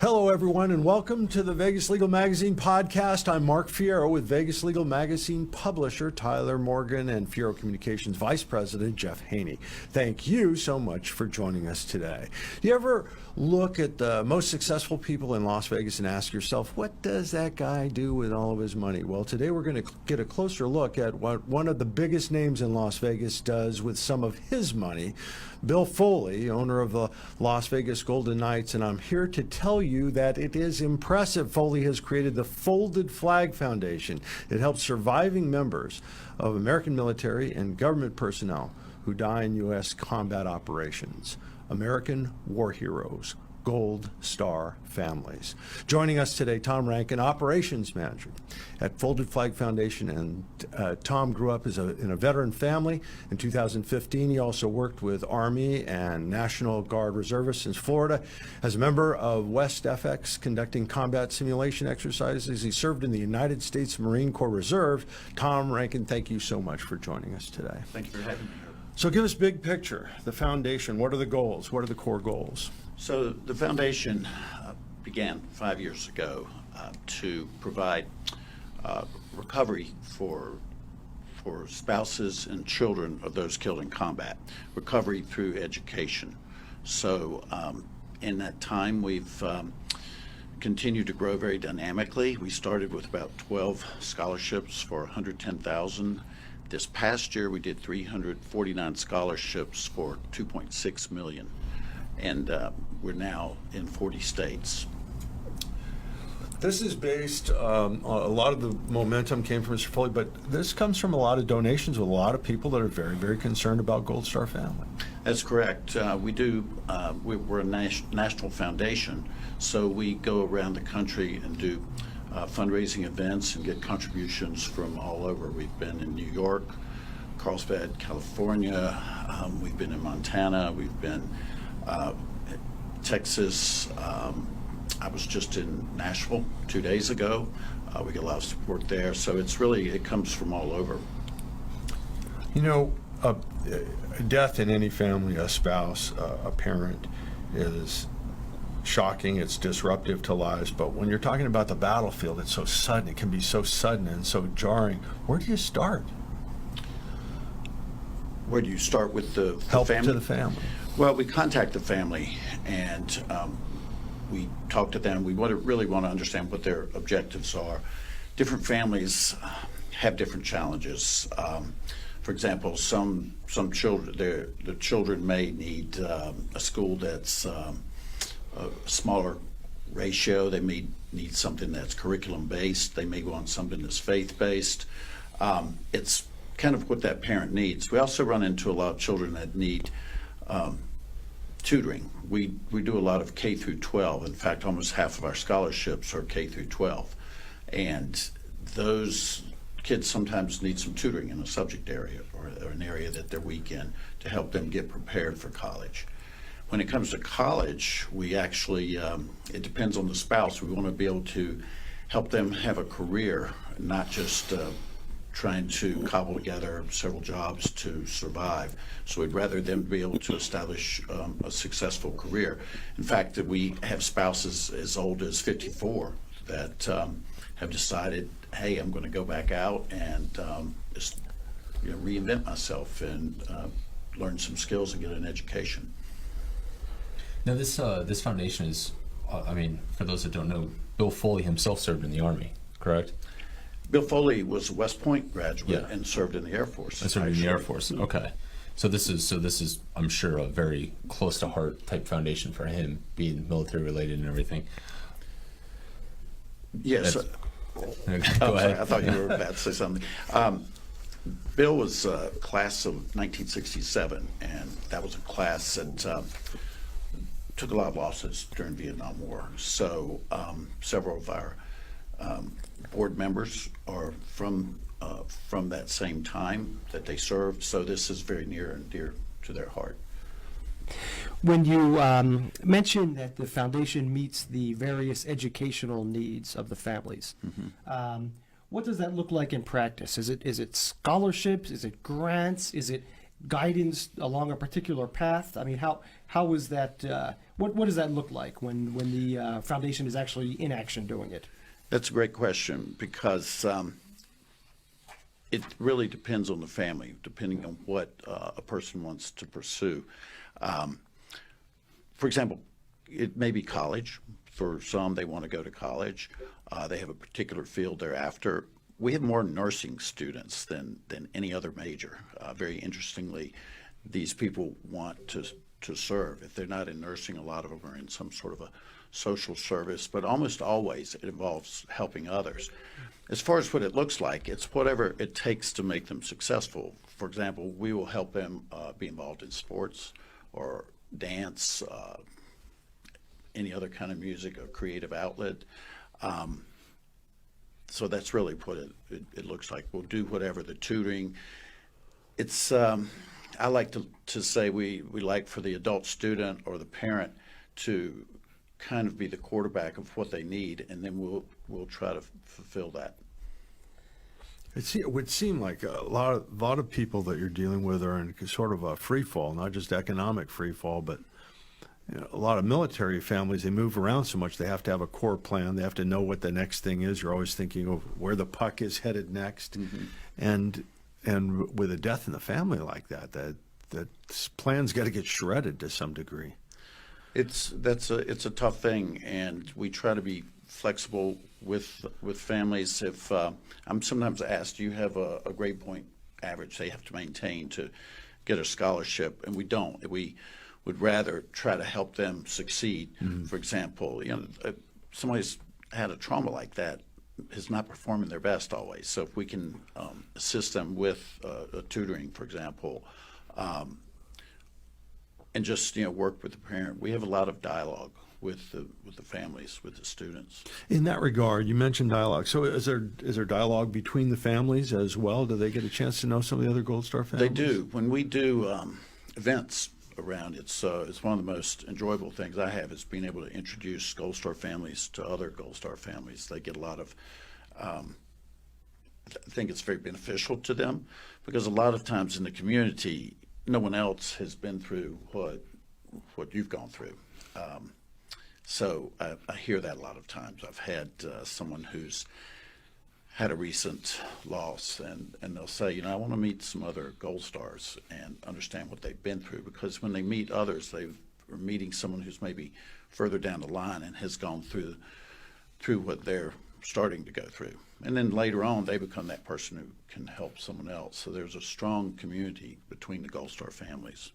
Hello, everyone, and welcome to the Vegas Legal Magazine podcast. I'm Mark Fierro with Vegas Legal Magazine publisher Tyler Morgan and Fierro Communications Vice President Jeff Haney. Thank you so much for joining us today. Do you ever look at the most successful people in Las Vegas and ask yourself, what does that guy do with all of his money? Well, today we're going to get a closer look at what one of the biggest names in Las Vegas does with some of his money. Bill Foley, owner of the Las Vegas Golden Knights, and I'm here to tell you that it is impressive. Foley has created the Folded Flag Foundation. It helps surviving members of American military and government personnel who die in U.S. combat operations. American war heroes, Gold Star families. Joining us today, Tom Rankin, operations manager at Folded Flag Foundation. And Tom grew up in a veteran family. In 2015, he also worked with Army and National Guard reservists in Florida. As a member of West FX conducting combat simulation exercises, he served in the United States Marine Corps Reserve. Tom Rankin, thank you so much for joining us today. Thank you for having me here. So give us big picture, the foundation. What are the goals? What are the core goals? So the foundation began 5 years ago to provide recovery for spouses and children of those killed in combat, recovery through education. So in that time, we've continued to grow very dynamically. We started with about 12 scholarships for $110,000. This past year, we did 349 scholarships for $2.6 million, and we're now in 40 states. This is based, a lot of the momentum came from Mr. Foley, but this comes from a lot of donations with a lot of people that are very, very concerned about Gold Star family. That's correct. We're a national foundation, so we go around the country and do fundraising events and get contributions from all over. We've been in New York, Carlsbad, California. We've been in Montana. We've been Texas. I was just in Nashville 2 days ago. We get a lot of support there. So it comes from all over. You know, death in any family, a spouse, a parent, is shocking, it's disruptive to lives, but when you're talking about the battlefield, it's so sudden, it can be so sudden and so jarring. Where do you start? Where do you start with the help family? To the family? Well, we contact the family and we talk to them. We really want to understand what their objectives are. Different families have different challenges. For example, some children, the children may need a school that's a smaller ratio. They may need something that's curriculum-based. They may want something that's faith-based. It's kind of what that parent needs. We also run into a lot of children that need tutoring. We do a lot of K through 12. In fact, almost half of our scholarships are K through 12. And those kids sometimes need some tutoring in a subject area or an area that they're weak in to help them get prepared for college. When it comes to college, we actually, it depends on the spouse. We want to be able to help them have a career, not just trying to cobble together several jobs to survive. So we'd rather them be able to establish a successful career. In fact, that we have spouses as old as 54 that have decided, hey, I'm going to go back out and just reinvent myself and learn some skills and get an education. Now, this foundation is, for those that don't know, Bill Foley himself served in the Army, correct? Bill Foley was a West Point graduate and served in the Air Force. Served in the Air Force. Okay, so this is, I'm sure, a very close to heart type foundation for him, being military related and everything. Yes. Go ahead. Sorry, I thought you were about to say something. Bill was a class of 1967, and that was a class that took a lot of losses during the Vietnam War. So several of our board members are from that same time that they served. So this is very near and dear to their heart. When you mentioned that the foundation meets the various educational needs of the families, what does that look like in practice? Is it scholarships? Is it grants? Is it guidance along a particular path? I mean, how is that? What does that look like when the foundation is actually in action doing it? That's a great question because it really depends on the family, depending on what a person wants to pursue. For example, it may be college. For some, they want to go to college. They have a particular field they're after. We have more nursing students than any other major. Very interestingly, these people want to serve. If they're not in nursing, a lot of them are in some sort of a social service, but almost always it involves helping others. As far as what it looks like, it's whatever it takes to make them successful. For example, we will help them be involved in sports or dance, any other kind of music or creative outlet. So that's really what it looks like. We'll do whatever, the tutoring. It's I like to say we like for the adult student or the parent to kind of be the quarterback of what they need, and then we'll try to fulfill that. It would seem like a lot of people that you're dealing with are in sort of a free fall, not just economic free fall, but a lot of military families, they move around so much, they have to have a core plan. They have to know what the next thing is. You're always thinking of where the puck is headed next. And with a death in the family like that plan's got to get shredded to some degree. It's a tough thing, and we try to be flexible with families. If I'm sometimes asked, do you have a grade point average they have to maintain to get a scholarship? And we don't. We would rather try to help them succeed. For example, somebody's had a trauma like that is not performing their best always. So if we can assist them with a tutoring, for example, and just work with the parent. We have a lot of dialogue with the families, with the students. In that regard, you mentioned dialogue. So is there dialogue between the families as well? Do they get a chance to know some of the other Gold Star families? They do. When we do events around, it's one of the most enjoyable things I have is being able to introduce Gold Star families to other Gold Star families. They get a lot of I think it's very beneficial to them because a lot of times in the community, no one else has been through what you've gone through. So I hear that a lot of times. I've had someone who's had a recent loss, and they'll say, I want to meet some other Gold Stars and understand what they've been through, because when they meet others, they're meeting someone who's maybe further down the line and has gone through what they're starting to go through. And then later on, they become that person who can help someone else. So there's a strong community between the Gold Star families.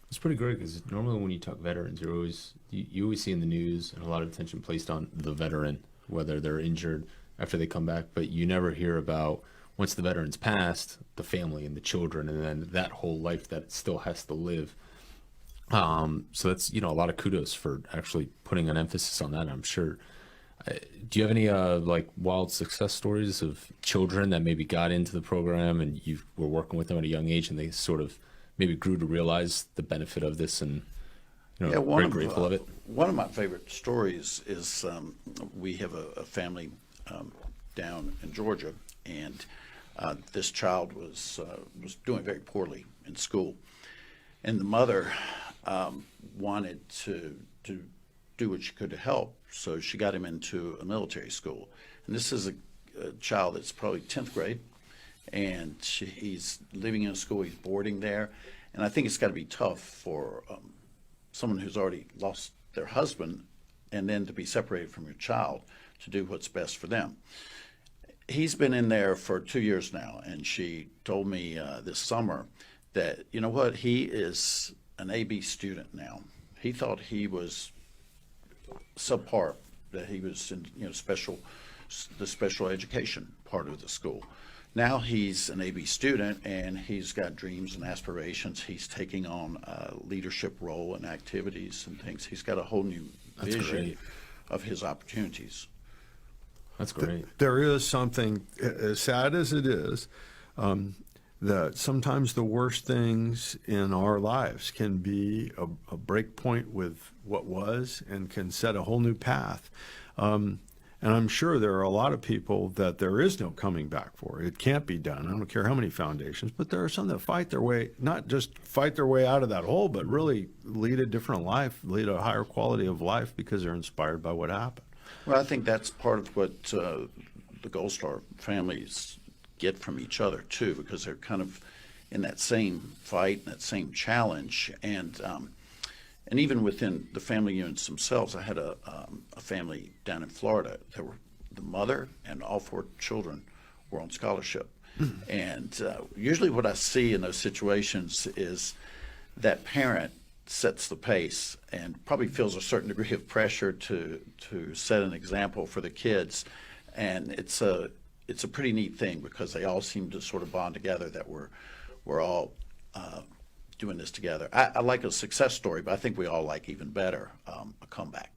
It's pretty great because normally when you talk veterans, you always see in the news and a lot of attention placed on the veteran, whether they're injured after they come back, but you never hear about once the veteran's passed, the family and the children, and then that whole life that it still has to live. So that's a lot of kudos for actually putting an emphasis on that, I'm sure. Do you have any wild success stories of children that maybe got into the program and you were working with them at a young age and they sort of maybe grew to realize the benefit of this and very grateful of it? One of my favorite stories is we have a family down in Georgia, and this child was doing very poorly in school, and the mother wanted to do what she could to help, so she got him into a military school. And this is a child that's probably 10th grade, and he's living in a school, he's boarding there, and I think it's got to be tough for someone who's already lost their husband and then to be separated from your child to do what's best for them. He's been in there for 2 years now, and she told me this summer that, he is an AB student now. He thought he was subpar, that he was in the special education part of the school. Now he's an AB student, and he's got dreams and aspirations. He's taking on a leadership role and activities and things. He's got a whole new vision of his opportunities. That's great. There is something, as sad as it is, that sometimes the worst things in our lives can be a break point with what was and can set a whole new path. And I'm sure there are a lot of people that there is no coming back for. It can't be done. I don't care how many foundations, but there are some that fight their way, not just fight their way out of that hole, but really lead a different life, lead a higher quality of life because they're inspired by what happened. Well, I think that's part of what the Gold Star families get from each other too, because they're kind of in that same fight and that same challenge. And even within the family units themselves, I had a family down in Florida. There were the mother and all 4 children were on scholarship. And usually what I see in those situations is that parent sets the pace and probably feels a certain degree of pressure to set an example for the kids. And it's a pretty neat thing because they all seem to sort of bond together, that we're all doing this together. I like a success story, but I think we all like even better a comeback.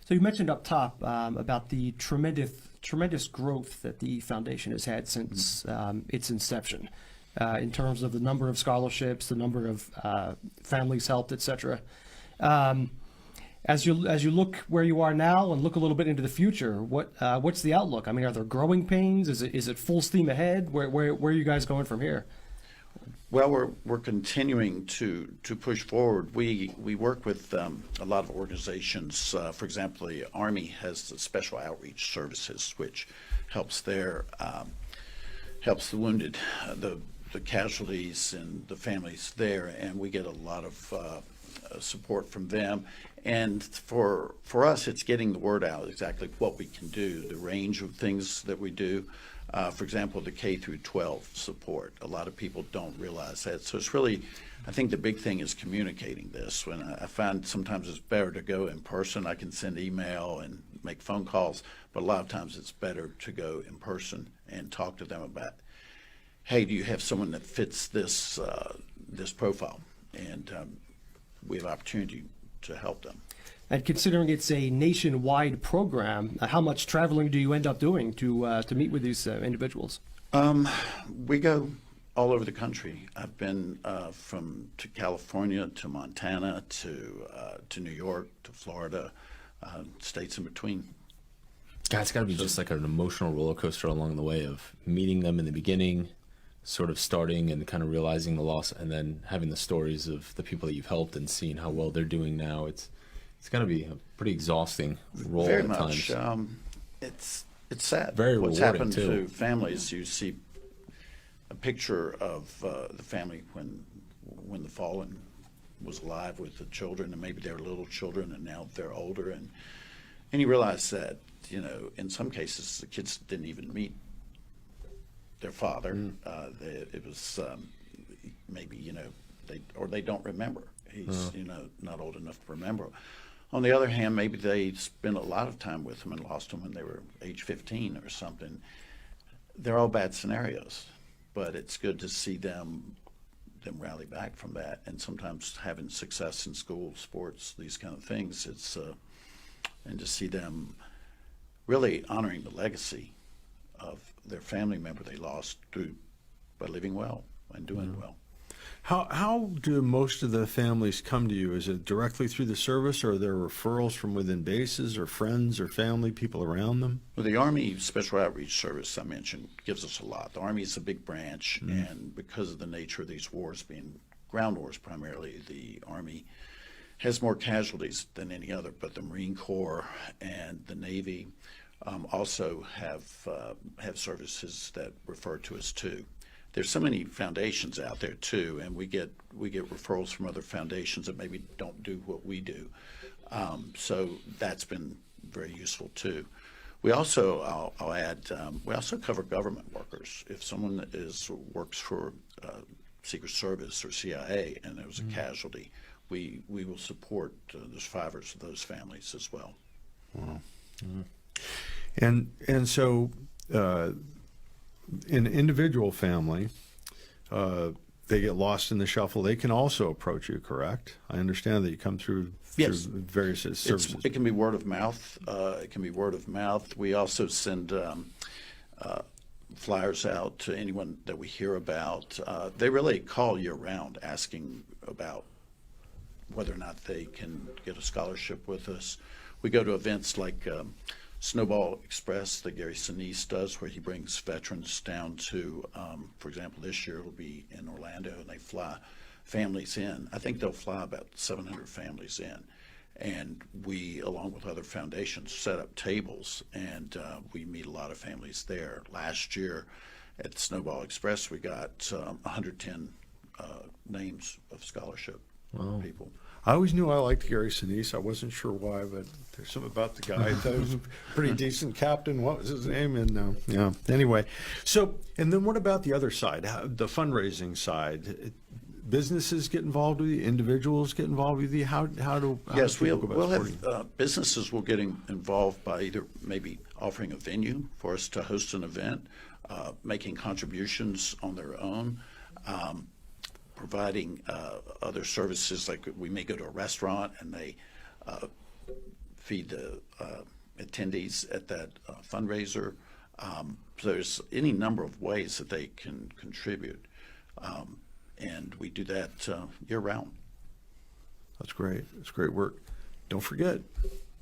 So you mentioned up top about the tremendous growth that the foundation has had since its inception, in terms of the number of scholarships, the number of families helped, etc. As you look where you are now and look a little bit into the future, what's the outlook? I mean, are there growing pains? Is it full steam ahead? Where are you guys going from here? Well, we're continuing to push forward. We work with a lot of organizations. For example, the Army has the Special Outreach Services, which helps helps the wounded, the casualties, and the families there, and we get a lot of support from them. And for us, it's getting the word out exactly what we can do, the range of things that we do. For example, the K through 12 support. A lot of people don't realize that. So it's really, I think the big thing is communicating this. When I find sometimes it's better to go in person. I can send email and make phone calls, but a lot of times it's better to go in person and talk to them about, hey, do you have someone that fits this this profile? And we have opportunity to help them. And considering it's a nationwide program, how much traveling do you end up doing to meet with these individuals? We go all over the country. I've been to California, to Montana, to New York, to Florida, states in between. God, it's got to be just like an emotional roller coaster along the way of meeting them in the beginning, sort of starting and kind of realizing the loss, and then having the stories of the people that you've helped and seeing how well they're doing now. It's got to be a pretty exhausting role Very at much. times. It's sad. Very What's rewarding, happened too. to families, you see a picture of the family when the fallen was alive with the children, and maybe they were little children, and now they're older, and you realize that, in some cases the kids didn't even meet their father. It was maybe they don't remember. He's not old enough to remember. On the other hand, maybe they spent a lot of time with him and lost him when they were age 15 or something. They're all bad scenarios, but it's good to see them rally back from that, and sometimes having success in school, sports, these kind of things. And to see them really honoring the legacy of their family member they lost by living well and doing well. How do most of the families come to you? Is it directly through the service, or are there referrals from within bases, or friends or family, people around them? Well, the Army Special Outreach Service I mentioned gives us a lot. The Army is a big branch, and because of the nature of these wars being ground wars primarily, the Army has more casualties than any other, but the Marine Corps and the Navy also have services that refer to us too. There's so many foundations out there too, and we get referrals from other foundations that maybe don't do what we do. So that's been very useful too. We also, I'll add, we also cover government workers. If someone works for Secret Service or CIA and there was a casualty, we will support the survivors of those families as well. Wow. And so in an individual family, they get lost in the shuffle. They can also approach you, correct? I understand that you come through Yes. various services. It can be word of mouth. It can be word of mouth. We also send flyers out to anyone that we hear about. They really call year-round asking about whether or not they can get a scholarship with us. We go to events like Snowball Express that Gary Sinise does, where he brings veterans down to, for example, this year it'll be in Orlando, and they fly families in. I think they'll fly about 700 families in. And we, along with other foundations, set up tables, and we meet a lot of families there. Last year at Snowball Express, we got 110 names of scholarship people. I always knew I liked Gary Sinise. I wasn't sure why, but there's something about the guy. I thought he was a pretty decent captain. What was his name? And yeah. Anyway, so and then what about the other side, the fundraising side? Businesses get involved with you. Individuals get involved with you. How do Yes, people go about we'll supporting you? have businesses will get involved by either maybe offering a venue for us to host an event, making contributions on their own, providing other services, like we may go to a restaurant and they feed the attendees at that fundraiser. So there's any number of ways that they can contribute. And we do that year round. That's great. It's great work. Don't forget,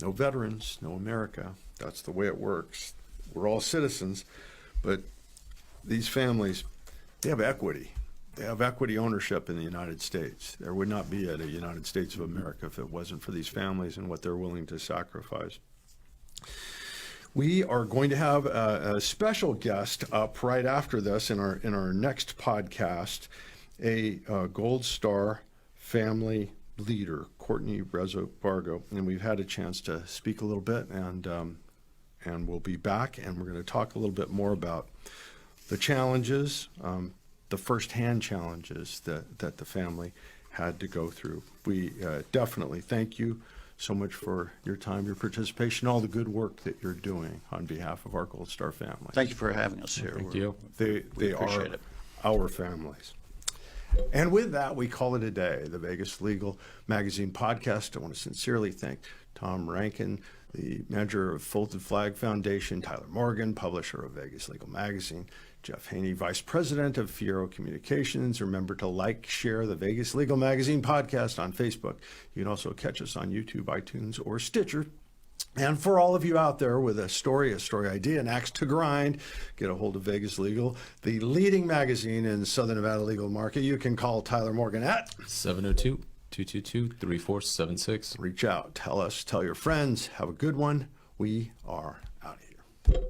no veterans, no America. That's the way it works. We're all citizens, but these families, they have equity. They have equity ownership in the United States. There would not be a United States of America if it wasn't for these families and what they're willing to sacrifice. We are going to have a special guest up right after this in our next podcast, a Gold Star family leader, Courtney Rezo-Bargo, and we've had a chance to speak a little bit, and we'll be back, and we're going to talk a little bit more about the challenges, the firsthand challenges that the family had to go through. We definitely thank you so much for your time, your participation, all the good work that you're doing on behalf of our Gold Star family. Thank you for having us here. Thank you. They appreciate are it. our families. And with that, we call it a day. The Vegas Legal Magazine podcast. I want to sincerely thank Tom Rankin, the manager of Folded Flag Foundation, Tyler Morgan, publisher of Vegas Legal Magazine, Jeff Haney, vice president of Fiero Communications. Remember to like, share the Vegas Legal Magazine podcast on Facebook. You can also catch us on YouTube, iTunes, or Stitcher. And for all of you out there with a story idea, an axe to grind, get a hold of Vegas Legal, the leading magazine in Southern Nevada legal market. You can call Tyler Morgan at 702-222-3476. reach out, tell us, tell your friends. Have a good one. We are out of here.